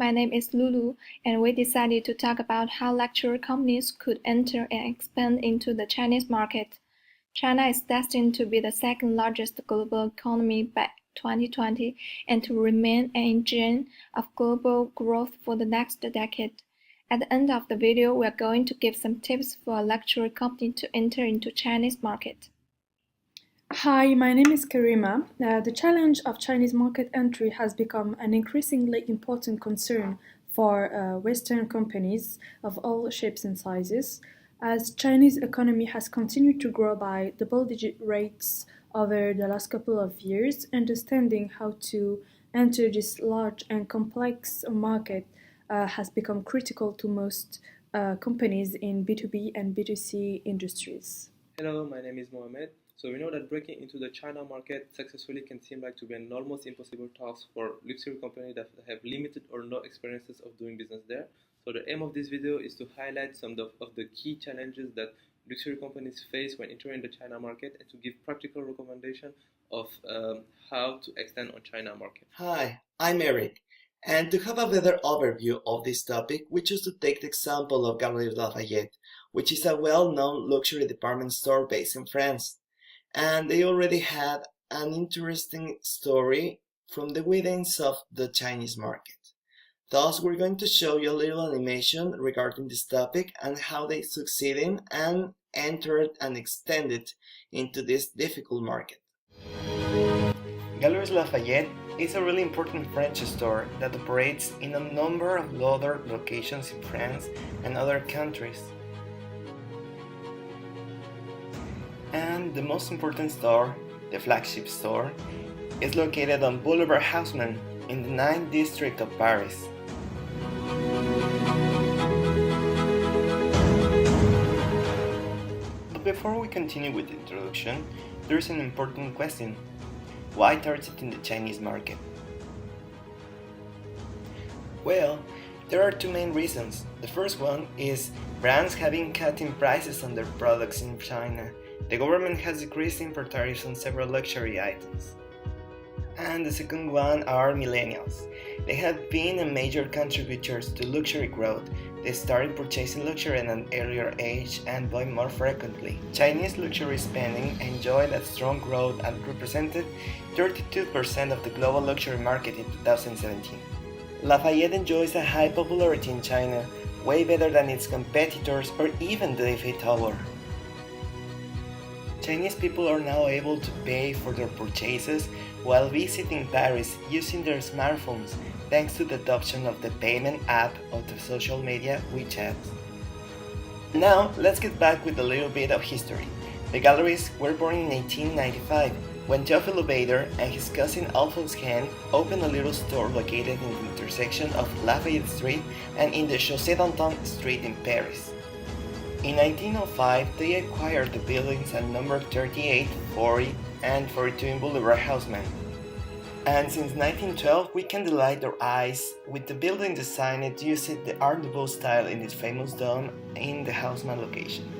my name is Lulu, and we decided to talk about how luxury companies could enter and expand into the Chinese market. China is destined to be the second largest global economy by 2020 and to remain an engine of global growth for the next decade. At the end of the video, we are going to give some tips for a luxury company to enter into Chinese market. Hi, my name is Karima. The challenge of Chinese market entry has become an increasingly important concern for Western companies of all shapes and sizes, as Chinese economy has continued to grow by double-digit rates over the last couple of years. Understanding how to enter this large and complex market has become critical to most companies in B2B and B2C industries. Hello, my name is Mohamed. So we know that breaking into the China market successfully can seem like to be an almost impossible task for luxury companies that have limited or no experiences of doing business there. So the aim of this video is to highlight some of the key challenges that luxury companies face when entering the China market and to give practical recommendations of how to extend on China market. Hi, I'm Eric. And to have a better overview of this topic, we choose to take the example of Galeries Lafayette, which is a well-known luxury department store based in France. And they already had an interesting story from the within of the Chinese market. Thus, we're going to show you a little animation regarding this topic and how they succeeded and entered and extended into this difficult market. Galeries Lafayette is a really important French store that operates in a number of other locations in France and other countries. And the most important store, the flagship store, is located on Boulevard Haussmann in the 9th district of Paris. But before we continue with the introduction, there's an important question. Why targeting the Chinese market? Well, there are two main reasons. The first one is brands have been cutting prices on their products in China. The government has decreased import tariffs on several luxury items. And the second one are millennials. They have been a major contributors to luxury growth. They started purchasing luxury at an earlier age and buying more frequently. Chinese luxury spending enjoyed a strong growth and represented 32% of the global luxury market in 2017. Lafayette enjoys a high popularity in China, way better than its competitors or even the Eiffel Tower. Chinese people are now able to pay for their purchases while visiting Paris using their smartphones thanks to the adoption of the payment app of the social media WeChat. Now, let's get back with a little bit of history. The galleries were born in 1895 when Theophile Bader and his cousin Alphonse Hen opened a little store located in the intersection of Lafayette Street and in the Chaussée d'Antin Street in Paris. In 1905, they acquired the buildings at number 38, 40, and 42 in Boulevard Haussmann. And since 1912, we can delight our eyes with the building designed using the Art Nouveau style in its famous dome in the Haussmann location.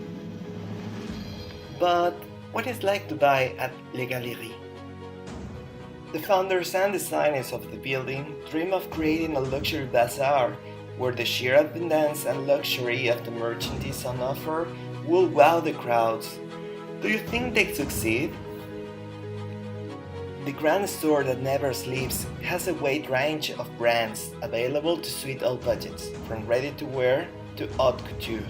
But what is it like to buy at Les Galeries? The founders and designers of the building dream of creating a luxury bazaar where the sheer abundance and luxury of the merchandise on offer will wow the crowds. Do you think they succeed? The grand store that never sleeps has a wide range of brands available to suit all budgets, from ready-to-wear to haute couture.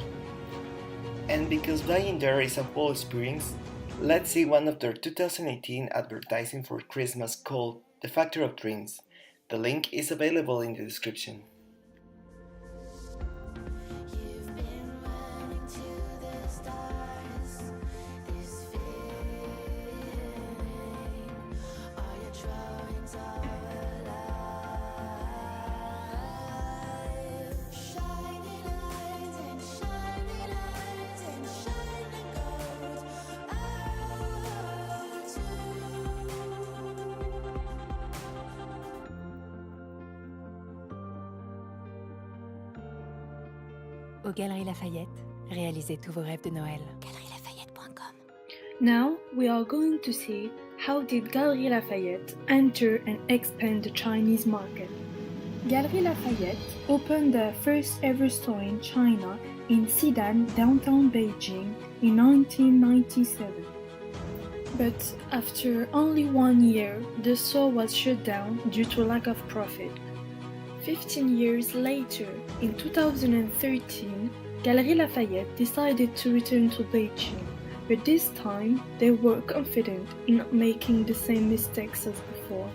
And because buying there is a whole experience, let's see one of their 2018 advertising for Christmas called The Factory of Dreams. The link is available in the description. Aux Galeries Lafayette, réalisez tous vos rêves de Noël. GaleriesLafayette.com. Now we are going to see how did Galeries Lafayette enter and expand the Chinese market. Galeries Lafayette opened their first ever store in China in Xidan, downtown Beijing, in 1997. But after only 1 year, the store was shut down due to lack of profit. 15 years later, in 2013, Galeries Lafayette decided to return to Beijing, but this time they were confident in not making the same mistakes as before.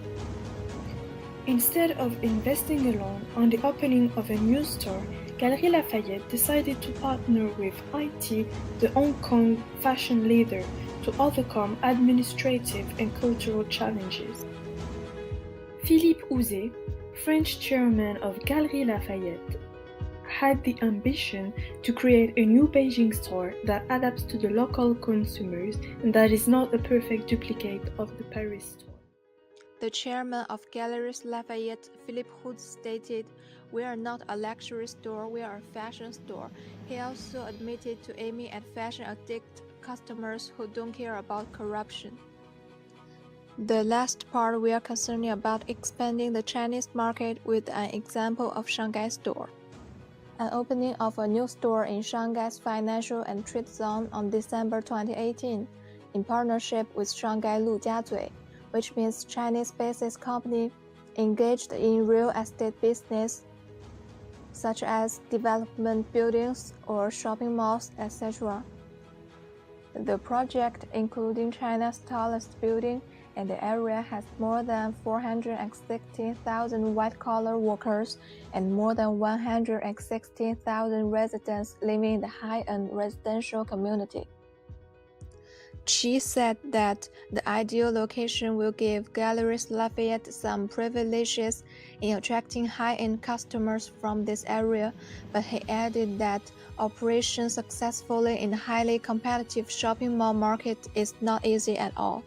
Instead of investing alone on the opening of a new store, Galeries Lafayette decided to partner with IT, the Hong Kong fashion leader, to overcome administrative and cultural challenges. Philippe Houzet, French chairman of Galeries Lafayette, had the ambition to create a new Beijing store that adapts to the local consumers and that is not a perfect duplicate of the Paris store. The chairman of Galeries Lafayette, Philippe Houzet, stated, "We are not a luxury store, we are a fashion store." He also admitted to aiming at fashion-addict customers who don't care about corruption. The last part, we are concerned about expanding the Chinese market with an example of Shanghai store. An opening of a new store in Shanghai's financial and trade zone on December 2018, in partnership with Shanghai Lujiazui, which means Chinese-based company engaged in real estate business, such as development buildings or shopping malls, etc. The project, including China's tallest building in the area, has more than 416,000 white-collar workers and more than 116,000 residents living in the high-end residential community. She said that the ideal location will give Galeries Lafayette some privileges in attracting high-end customers from this area, but he added that operation successfully in a highly competitive shopping mall market is not easy at all.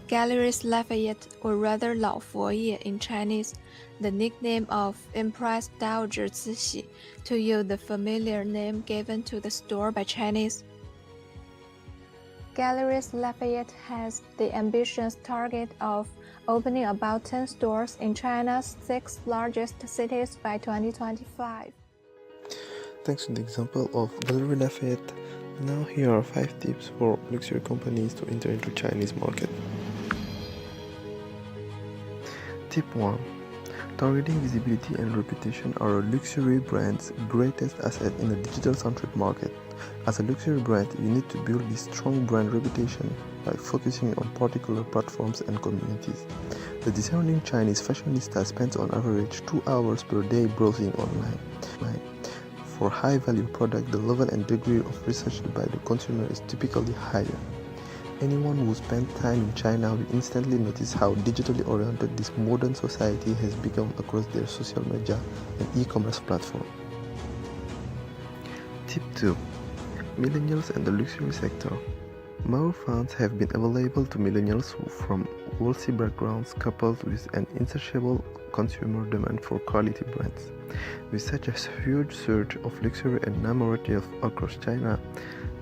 Galeries Lafayette, or rather 老佛爷 in Chinese, the nickname of Empress Dowager Cixi, to use the familiar name given to the store by Chinese. Galeries Lafayette has the ambitious target of opening about 10 stores in China's 6 largest cities by 2025. Thanks to the example of Galeries Lafayette, now here are 5 tips for luxury companies to enter into Chinese market. Tip 1. Targeting visibility and reputation are a luxury brand's greatest asset in a digital-centric market. As a luxury brand, you need to build this strong brand reputation by focusing on particular platforms and communities. The discerning Chinese fashionista spends on average 2 hours per day browsing online. For high-value products, the level and degree of research by the consumer is typically higher. Anyone who spent time in China will instantly notice how digitally oriented this modern society has become across their social media and e-commerce platforms. Tip 2. Millennials and the luxury sector. More funds have been available to millennials from wealthy backgrounds coupled with an insatiable consumer demand for quality brands. With such a huge surge of luxury and notoriety across China,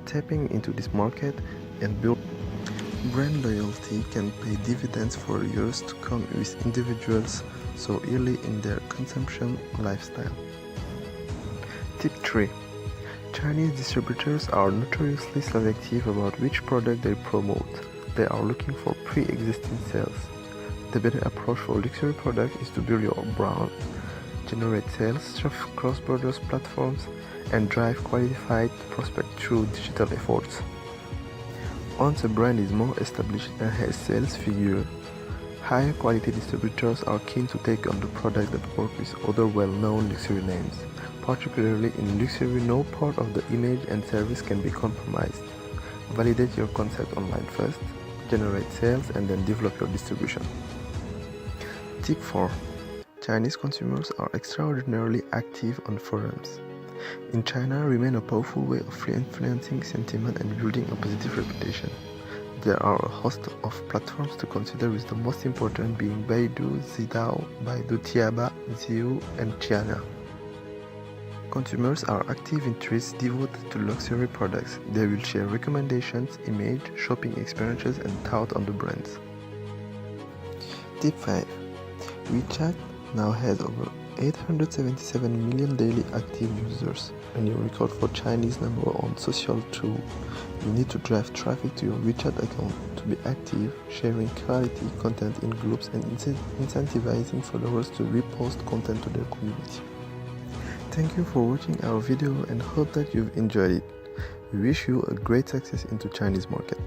tapping into this market and build brand loyalty can pay dividends for years to come with individuals so early in their consumption lifestyle. Tip 3. Chinese distributors are notoriously selective about which product they promote. They are looking for pre-existing sales. The better approach for luxury products is to build your brand, generate sales through cross-border platforms, and drive qualified prospects through digital efforts. Once a brand is more established and has sales figure, higher quality distributors are keen to take on the product that work with other well-known luxury names. Particularly in luxury, no part of the image and service can be compromised. Validate your concept online first, generate sales, and then develop your distribution. Tip 4. Chinese consumers are extraordinarily active on forums. In China, remain a powerful way of influencing sentiment and building a positive reputation. There are a host of platforms to consider, with the most important being Baidu, Zidao, Baidu Tiaba, Ziu, and Qiana. Consumers are active interests devoted to luxury products. They will share recommendations, image, shopping experiences, and thoughts on the brands. Tip 5. WeChat now has over 877 million daily active users, a new record for Chinese number one social tool. You need to drive traffic to your WeChat account to be active, sharing quality content in groups and incentivizing followers to repost content to their community. Thank you for watching our video and hope that you've enjoyed it. We wish you a great success into Chinese market.